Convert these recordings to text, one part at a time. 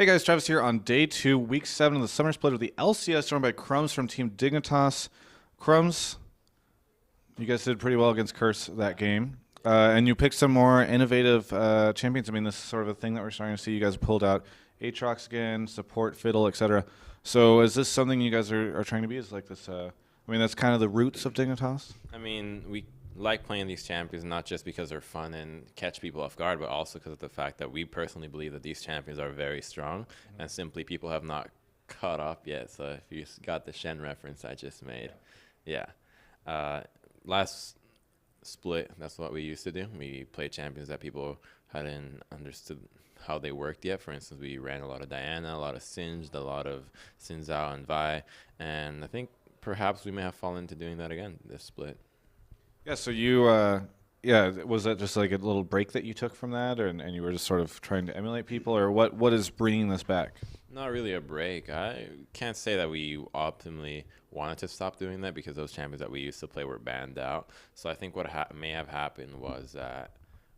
Hey guys, Travis here on day 2, week 7 of the summer split of the LCS, joined by Crumbzz from Team Dignitas. Crumbzz, you guys did pretty well against Curse that game, and you picked some more innovative champions. I mean, this is sort of a thing that we're starting to see. You guys pulled out Aatrox again, support, Fiddle, etc. So is this something you guys are trying to be? Is like this? I mean, that's kind of the roots of Dignitas. I mean, we like playing these champions not just because they're fun and catch people off guard, but also because of the fact that we personally believe that these champions are very strong, and simply people have not caught up yet. So if you got the Shen reference I just made, yeah. Last split, that's what we used to do. We played champions that people hadn't understood how they worked yet. For instance, we ran a lot of Diana, a lot of Singed, a lot of Xin Zhao and Vi, and I think perhaps we may have fallen into doing that again this split. Yeah, so you, was that just like a little break that you took from that, and you were just sort of trying to emulate people, or what is bringing this back? Not really a break. I can't say that we optimally wanted to stop doing that because those champions that we used to play were banned out. So I think what may have happened was that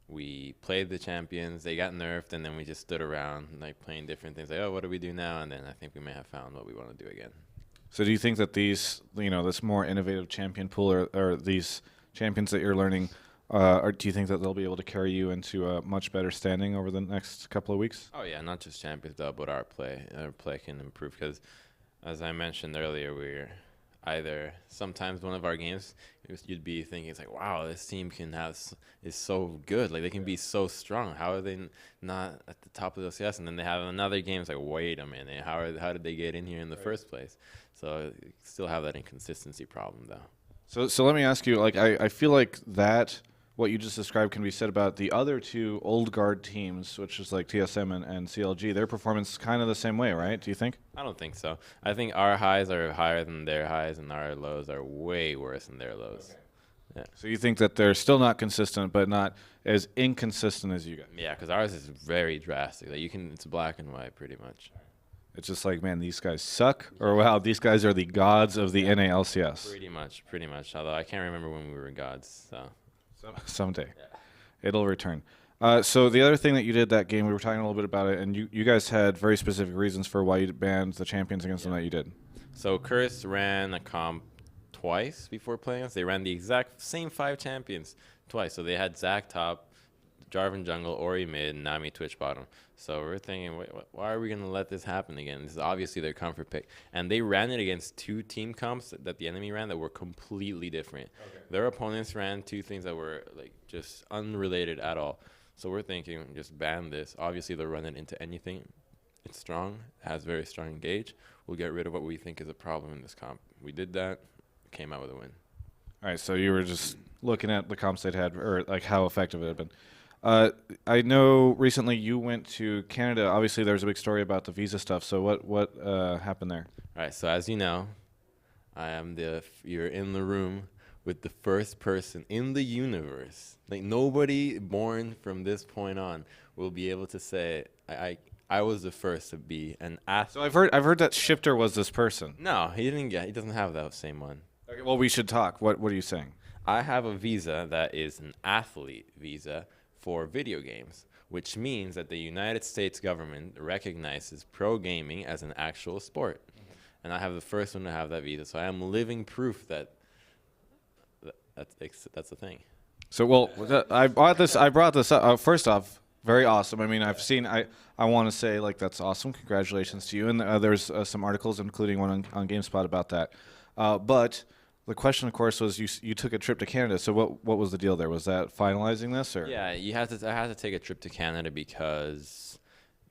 we played the champions, they got nerfed, and then we just stood around like playing different things. Like, oh, what do we do now? And then I think we may have found what we want to do again. So do you think that these, this more innovative champion pool or these champions that you're learning, or do you think that they'll be able to carry you into a much better standing over the next couple of weeks? Oh yeah, not just champions though, but our play can improve because, as I mentioned earlier, we're either sometimes one of our games you'd be thinking it's like, wow, this team is so good, like they can be so strong. How are they not at the top of the CS? And then they have another game. It's like, wait a minute, how did they get in here in the first place? So still have that inconsistency problem though. So let me ask you, like, I feel like that what you just described can be said about the other two old guard teams, which is like TSM and CLG. Their performance is kind of the same way, right? Do you think? I don't think so. I think our highs are higher than their highs, and our lows are way worse than their lows. Okay. Yeah. So you think that they're still not consistent, but not as inconsistent as you guys? Yeah, because ours is very drastic. Like it's black and white pretty much. It's just like, man, these guys suck, or wow, these guys are the gods of the NALCS. Pretty much. Although I can't remember when we were gods, so. Someday. Yeah. It'll return. So the other thing that you did that game, we were talking a little bit about it, and you guys had very specific reasons for why you banned the champions against them that you did. So Curse ran a comp twice before playing us. They ran the exact same 5 champions twice. So they had Zac top, Jarvan jungle, Ori mid, and Nami Twitch bottom. So we're thinking, wait, why are we going to let this happen again? This is obviously their comfort pick. And they ran it against 2 team comps that the enemy ran that were completely different. Okay. Their opponents ran 2 things that were like just unrelated at all. So we're thinking, just ban this. Obviously, they'll run it into anything. It's strong, has very strong engage. We'll get rid of what we think is a problem in this comp. We did that, came out with a win. All right, so you were just looking at the comps they'd had, or like how effective it had been. I know recently you went to Canada. Obviously, there was a big story about the visa stuff. So what happened there? All right. So as you know, you're in the room with the first person in the universe. Like nobody born from this point on will be able to say I was the first to be an athlete. So I've heard that Shifter was this person. No, he doesn't have that same one. Okay, well, we should talk. What are you saying? I have a visa that is an athlete visa for video games, which means that the United States government recognizes pro gaming as an actual sport. And I have the first one to have that visa. So I am living proof that's the thing. So, well, I brought this up. First off, very awesome. I mean, I've seen, I want to say, like, that's awesome. Congratulations to you. And there's some articles, including one on GameSpot about that. But the question, of course, was you took a trip to Canada. So what was the deal there? Was that finalizing this, or? Yeah, I had to take a trip to Canada because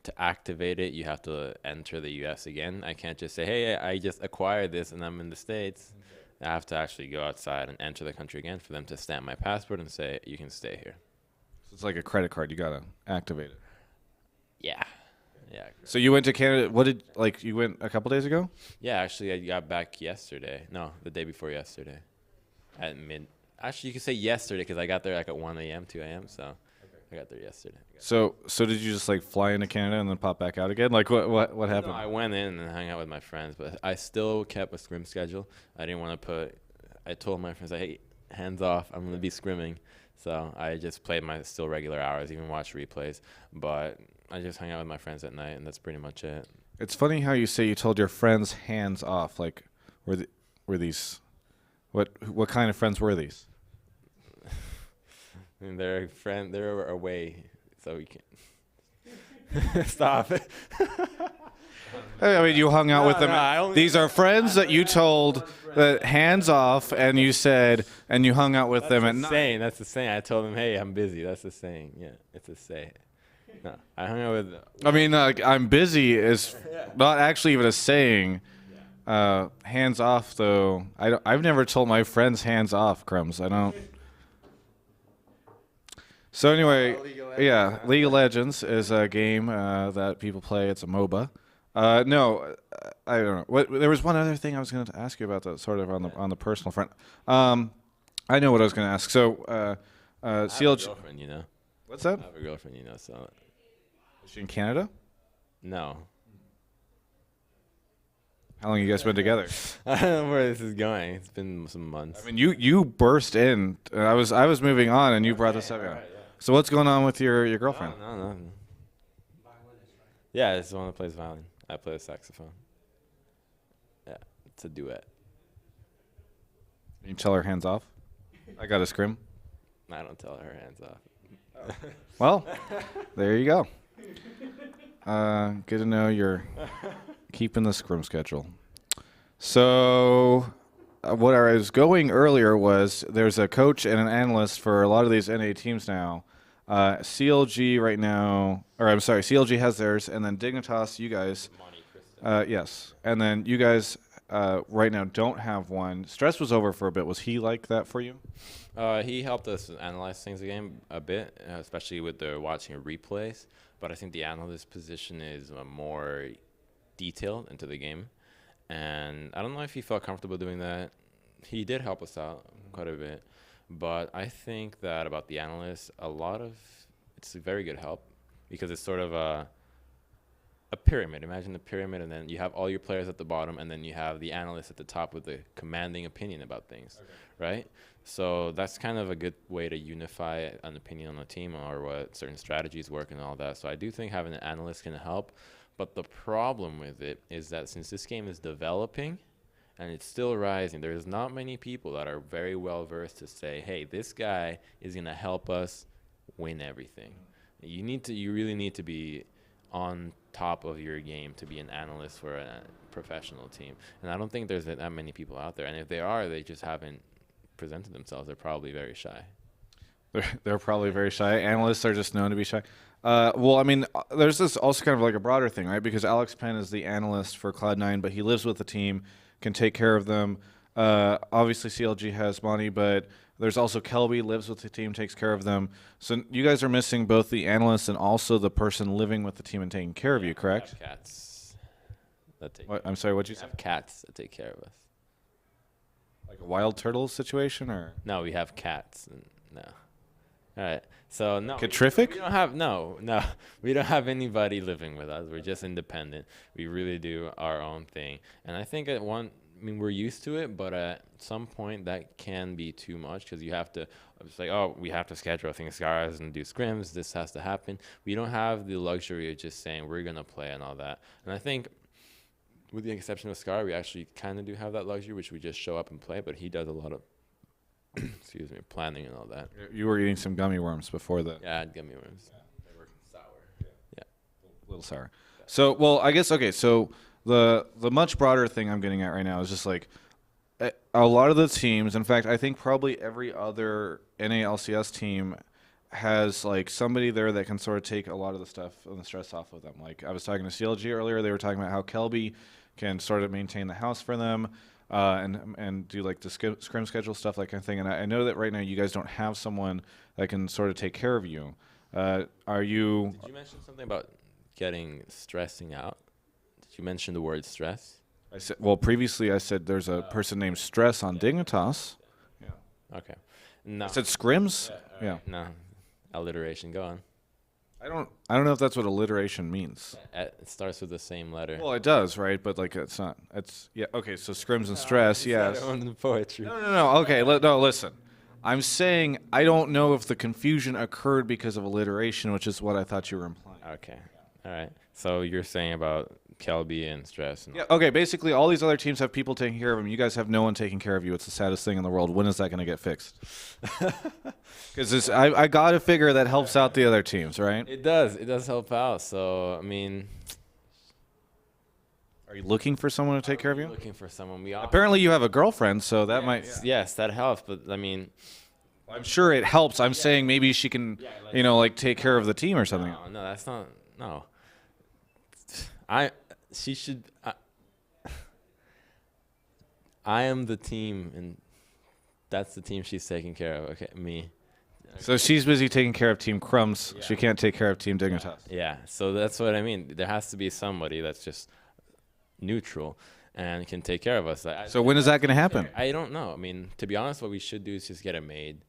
to activate it, you have to enter the U.S. again. I can't just say, hey, I just acquired this and I'm in the States. Okay. I have to actually go outside and enter the country again for them to stamp my passport and say, you can stay here. So it's like a credit card. You got to activate it. Yeah. Yeah. So you went to Canada. You went a couple days ago? Yeah, actually, I got back yesterday. No, the day before yesterday. At mid. Actually, you could say yesterday because I got there like at 1 a.m., 2 a.m. So okay. I got there yesterday. So did you just like fly into Canada and then pop back out again? Like what happened? No, I went in and hung out with my friends, but I still kept a scrim schedule. I didn't want to I told my friends, hey, hands off. I'm going to be scrimming. So I just played my still regular hours, even watched replays. But I just hung out with my friends at night, and that's pretty much it. It's funny how you say you told your friends hands off. Like, were these, what kind of friends were these? I mean, they're away, so we can't stop it. I mean, you hung out with them. No, These are friends that you told that hands off, and you said, and you hung out with them at night. Saying. That's the saying. I told them, hey, I'm busy. That's the saying. Yeah, it's a say. No, I hung out with. I mean, I'm busy is not actually even a saying. Hands off, though. I've never told my friends hands off, Crumbzz. I don't. So anyway, yeah, League of Legends is a game that people play. It's a MOBA. No, I don't know. There was one other thing I was going to ask you about, that sort of on the personal front. I know what I was going to ask. So, I have a CLG. girlfriend, you know. What's that? I have a girlfriend, you know. So. Is she in Canada? No. How long you guys been together? I don't know where this is going. It's been some months. I mean, you burst in. I was moving on, and you brought this up. Yeah. So what's going on with your girlfriend? No. Yeah, it's the one that plays violin. I play the saxophone. Yeah, it's a duet. You tell her hands off. I got a scrim. I don't tell her hands off. Well, there you go. Good to know you're keeping the scrim schedule. So, what I was going earlier was there's a coach and an analyst for a lot of these NA teams now. CLG right now, or I'm sorry, CLG has theirs, and then Dignitas, you guys. Yes, and then you guys right now don't have one. Stress was over for a bit. Was he like that for you? He helped us analyze things again a bit, especially with the watching replays. But I think the analyst position is more detailed into the game. And I don't know if he felt comfortable doing that. He did help us out quite a bit. But I think that about the analyst, it's a very good help because it's sort of a pyramid. Imagine the pyramid, and then you have all your players at the bottom, and then you have the analyst at the top with the commanding opinion about things, right? So that's kind of a good way to unify an opinion on a team or what certain strategies work and all that. So I do think having an analyst can help. But the problem with it is that since this game is developing and it's still rising, there's not many people that are very well versed to say, hey, this guy is going to help us win everything. You really need to be on top of your game to be an analyst for a professional team. And I don't think there's that many people out there. And if they are, they just haven't presented themselves. They're probably very shy. They're probably very shy. Analysts are just known to be shy. Well, I mean, there's this also kind of like a broader thing, right? Because Alex Penn is the analyst for Cloud9, but he lives with the team, can take care of them. Obviously, CLG has money, but there's also Kelby, lives with the team, takes care of them. So you guys are missing both the analyst and also the person living with the team and taking care of you, correct? We have cats that take I'm sorry, what'd you we say? have cats that take care of us. Like a wild turtle situation, or? No, we have cats. No. All right. So no. Catrific? We don't have we don't have anybody living with us. We're just independent. We really do our own thing. And I think we're used to it, but at some point that can be too much because you have to. It's like, oh, we have to schedule things, guys, and do scrims. This has to happen. We don't have the luxury of just saying we're gonna play and all that. And I think, with the exception of Scar, we actually kind of do have that luxury, which we just show up and play. But he does a lot of excuse me, planning and all that. You were eating some gummy worms before the. Yeah, I had gummy worms. Yeah. They were sour. Yeah. A little sour. So, well, I guess, okay, so the much broader thing I'm getting at right now is just like a lot of the teams, in fact, I think probably every other NALCS team has like somebody there that can sort of take a lot of the stuff and the stress off of them. Like I was talking to CLG earlier, they were talking about how Kelby can sort of maintain the house for them. And do like the scrim schedule stuff, that kind of thing. And I know that right now you guys don't have someone that can sort of take care of you. Are you? Did you mention something about stressing out? Did you mention the word stress? I said, well, previously I said there's a person named Stress on Dignitas. Yeah. Okay. No. I said scrims. Yeah. No. Alliteration. Go on. I don't know if that's what alliteration means. It starts with the same letter. Well, it does, right? But like it's not. It's yeah. Okay, so scrims and stress. Yes. On the poetry. No. Okay. No, listen. I'm saying I don't know if the confusion occurred because of alliteration, which is what I thought you were implying. Okay. All right. So you're saying about Kelby and stress. And Yeah. Okay. Basically, all these other teams have people taking care of them. You guys have no one taking care of you. It's the saddest thing in the world. When is that going to get fixed? Because I got to figure that helps out the other teams, right? It does. It does help out. So, I mean, Are you looking for someone to take care of you? looking for someone. We all Apparently, you have a girlfriend, so that might. Yes, that helps. But, I mean, I'm sure it helps. I'm saying maybe she can, like take care of the team or something. no, that's not. No. She should. I am the team, and that's the team she's taking care of. Okay, me. So she's busy taking care of Team Crumbzz. She can't take care of Team Dignitas. Yeah, so that's what I mean. There has to be somebody that's just neutral and can take care of us. So when is that going to happen? I don't know. I mean, to be honest, what we should do is just get a maid,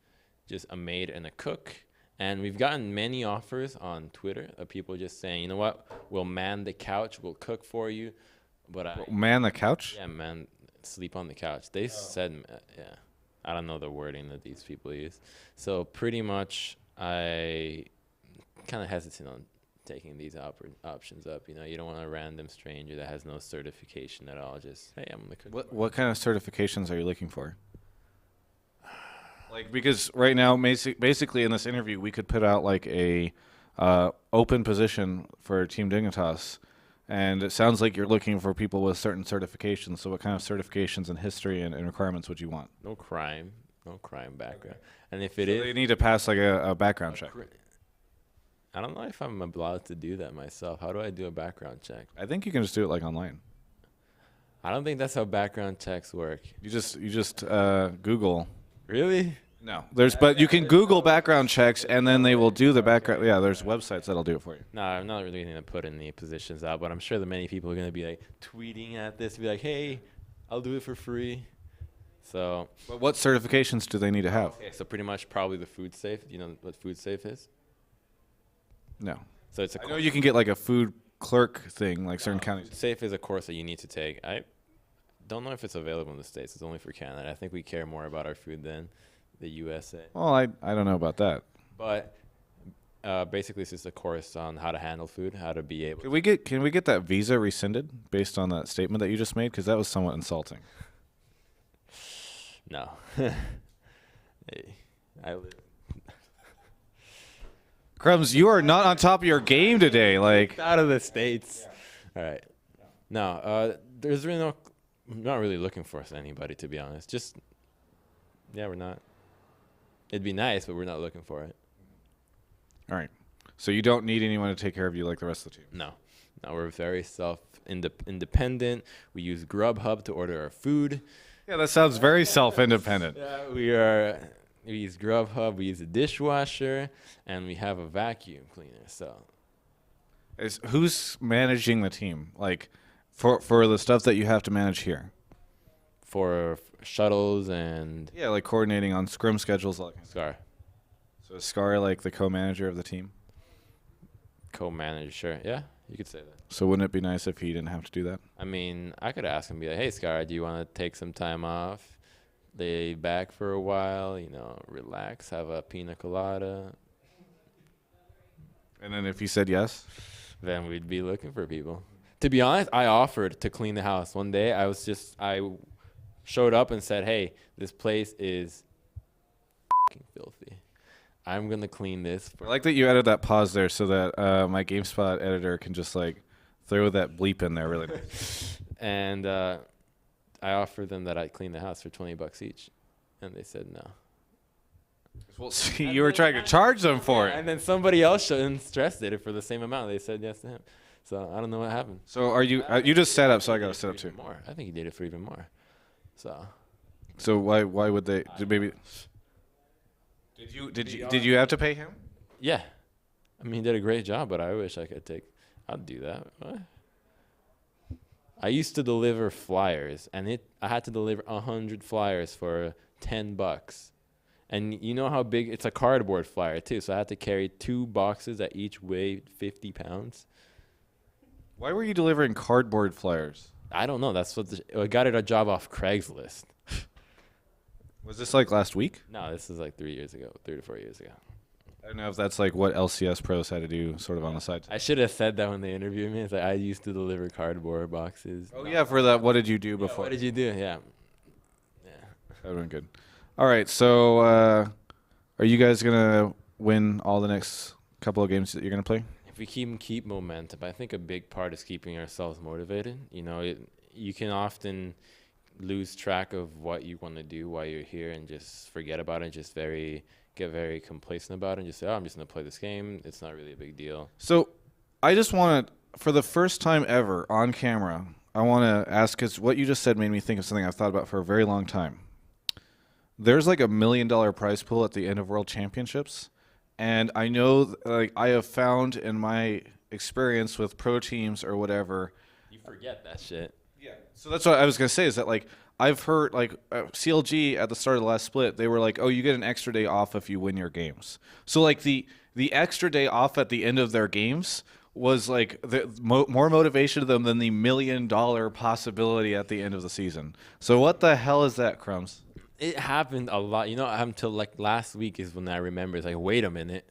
just a maid and a cook. And we've gotten many offers on Twitter of people just saying, you know what, we'll man the couch, we'll cook for you. But Man the couch? yeah, man, sleep on the couch. They said, yeah. I don't know the wording that these people use. So pretty much I kind of hesitant on taking these options up. You know, you don't want a random stranger that has no certification at all. Just, hey, I'm the cook. What kind of certifications are you looking for? Like, because right now, basically in this interview, we could put out like a open position for Team Dignitas, and it sounds like you're looking for people with certain certifications. So what kind of certifications in history and requirements would you want? No crime background. And if it So is, they need to pass like a background check. I don't know if I'm allowed to do that myself. How do I do a background check? I think you can just do it like online. I don't think that's how background checks work. You just Google. Really? No, but you can Google background checks, and then they will do the background. Yeah, there's websites that'll do it for you. No, I'm not really going to put any positions out, but I'm sure that many people are going to be like tweeting at this, be like, "Hey, I'll do it for free." So. But what certifications do they need to have? Okay, so pretty much probably the food safe. Do you know what food safe is? No. So it's I know you can get like a food clerk thing, like certain counties. Safe is a course that you need to take. I don't know if it's available in the States. It's only for Canada. I think we care more about our food than the USA. Well, I don't know about that. But basically, it's just a course on how to handle food, how to be able. Can we get that visa rescinded based on that statement that you just made? Because that was somewhat insulting. No. Hey, I live. Crumbzz, you are not on top of your game today. Like, Out of the States. All right. No, there's really no. I'm not really looking for anybody, to be honest. Just, yeah, we're not. It'd be nice, but we're not looking for it. all right. So you don't need anyone to take care of you like the rest of the team. No, we're very independent. We use Grubhub to order our food. Yeah, that sounds very self-independent. Yeah, we use Grubhub. We use a dishwasher, and we have a vacuum cleaner. So, Who's managing the team? Like, for the stuff that you have to manage here. for shuttles and Yeah, like coordinating on scrim schedules. Like, Scar so is Scar like the co-manager of the team? co-manager, sure. Yeah, you could say that. So wouldn't it be nice if he didn't have to do that? I mean, I could ask him, be like, "Hey, Scar, do you want to take some time off, lay back for a while, relax, have a pina colada?" And then if he said yes, Then we'd be looking for people. To be honest, I offered to clean the house. One day, I showed up and said, "Hey, this place is f***ing filthy. I'm gonna clean this." I like that you added that pause there so that my GameSpot editor can just like throw that bleep in there really nice. And I offered them that I'd clean the house for $20 each, and they said no. Well, see, you were trying to charge them for it. And then somebody else showed and stressed did it for the same amount. They said yes to him. So I don't know what happened. So are you? You just set up, so I got to set up too. More. I think he did it for even more. So why would they? Did you have to pay him? Yeah. I mean, he did a great job, but I wish I'd do that. What? I used to deliver flyers, and I had to deliver 100 flyers for $10. And you know how big it's a cardboard flyer too, so I had to carry 2 boxes that each weighed 50 pounds. Why were you delivering cardboard flyers? I don't know. That's what I got a job off Craigslist. Was this like last week? No, this is like 3 to 4 years ago. I don't know if that's like what LCS pros had to do sort of on the side. I should have said that when they interviewed me. It's like I used to deliver cardboard boxes. Oh, yeah, for that, what did you do Yeah, before? what did you do? Yeah. Yeah. That would have been good. All right, so are you guys going to win all the next couple of games that you're going to play? If we keep momentum, I think a big part is keeping ourselves motivated. You know, you can often lose track of what you want to do while you're here and just forget about it, just get very complacent about it and just say, oh, I'm just going to play this game. It's not really a big deal. So I just want to, for the first time ever on camera, I want to ask, because what you just said made me think of something I've thought about for a very long time. There's like $1 million prize pool at the end of World Championships. And I know, like, I have found in my experience with pro teams or whatever. You forget that shit. Yeah. So that's what I was going to say is that, like, I've heard, like, CLG at the start of the last split, they were like, oh, you get an extra day off if you win your games. So, like, the extra day off at the end of their games was, like, more motivation to them than the $1 million possibility at the end of the season. So what the hell is that, Crumbzz? It happened a lot. You know, until like last week is when I remember. It's like, wait a minute.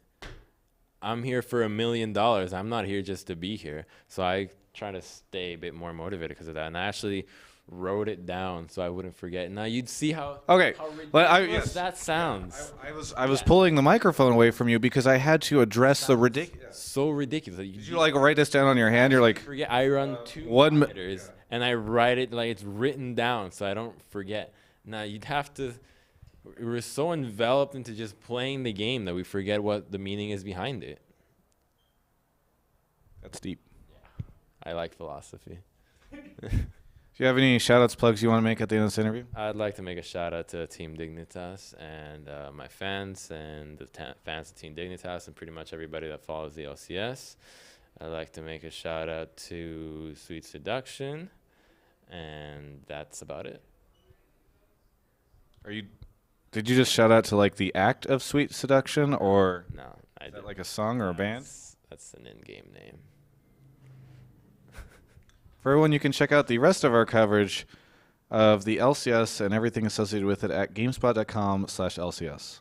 I'm here for $1 million. I'm not here just to be here. So I try to stay a bit more motivated because of that. And I actually wrote it down so I wouldn't forget. Now you'd see how ridiculous that sounds. I was pulling the microphone away from you because I had to address the ridiculous. So ridiculous. Did you like write this down on your hand? You're like, forget. I run 2 meters and I write it like it's written down so I don't forget. Now you'd have to. We're so enveloped into just playing the game that we forget what the meaning is behind it. That's deep. Yeah. I like philosophy. Do you have any shout-outs, plugs you want to make at the end of this interview? I'd like to make a shout-out to Team Dignitas and my fans and the fans of Team Dignitas and pretty much everybody that follows the LCS. I'd like to make a shout-out to Sweet Seduction, and that's about it. Did you just shout out to like the act of Sweet Seduction, or No, I is did. that like a song or a band? That's an in-game name. For everyone, you can check out the rest of our coverage of the LCS and everything associated with it at gamespot.com/LCS.